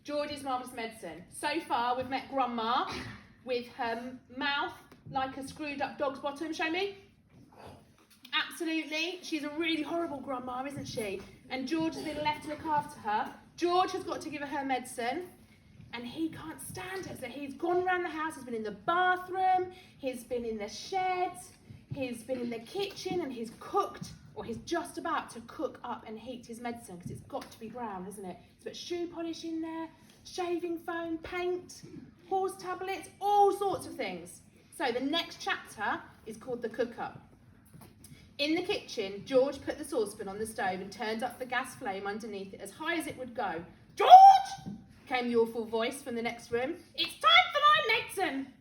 George's Marvellous Medicine. So far, we've met Grandma with her mouth like a screwed up dog's bottom. Show me. Absolutely. She's a really horrible grandma, isn't she? And George has been left to look after her. George has got to give her medicine, and he can't stand her. So he's gone around the house, he's been in the bathroom, he's been in the shed, he's been in the kitchen, and he's cooked, or he's just about to cook up and heat his medicine, because it's got to be brown, isn't it? He's put shoe polish in there, shaving foam, paint, horse tablets, all sorts of things. So the next chapter is called the cook-up. In the kitchen, George put the saucepan on the stove and turned up the gas flame underneath it as high as it would go. "George!" came the awful voice from the next room. "It's time for my medicine!"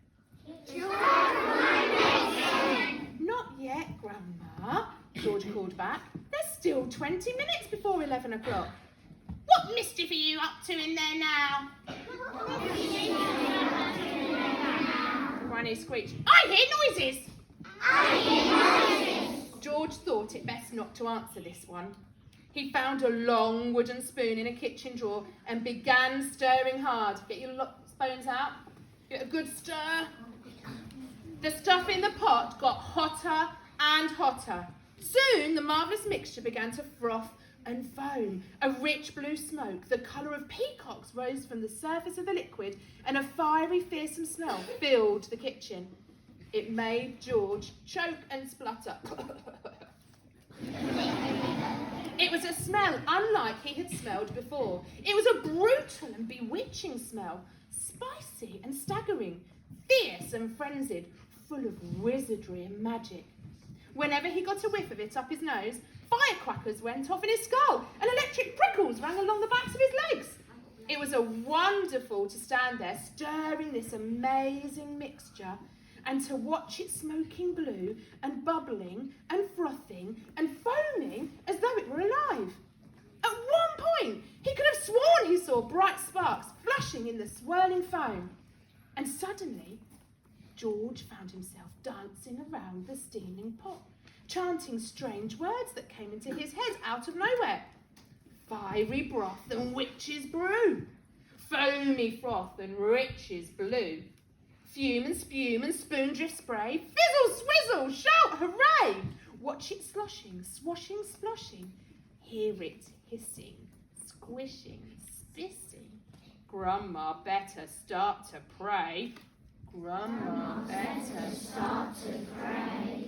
It's time for my medicine! "Not yet, Grandma," George called back. "There's still 20 minutes before 11 o'clock. What mischief are you up to in there now?" Granny screeched. "I hear noises!" I hear noises! George thought it best not to answer this one. He found a long wooden spoon in a kitchen drawer and began stirring hard. Get your spoons out. Get a good stir. The stuff in the pot got hotter and hotter. Soon the marvellous mixture began to froth and foam. A rich blue smoke, the colour of peacocks, rose from the surface of the liquid, and a fiery, fearsome smell filled the kitchen. It made George choke and splutter. It was a smell unlike he had smelled before. It was a brutal and bewitching smell, spicy and staggering, fierce and frenzied, full of wizardry and magic. Whenever he got a whiff of it up his nose, firecrackers went off in his skull and electric prickles ran along the backs of his legs. It was wonderful to stand there stirring this amazing mixture and to watch it smoking blue and bubbling and frothing and foaming as though it were alive. At one point, he could have sworn he saw bright sparks flashing in the swirling foam. And suddenly, George found himself dancing around the steaming pot, chanting strange words that came into his head out of nowhere. Fiery broth and witch's brew, foamy froth and riches blue, fume and spume and spoondrift spray, fizzle, swizzle, shout, hooray! Watch it sloshing, swashing, sploshing, hear it hissing, squishing, spissing. Grandma better start to pray. Grandma better start to pray.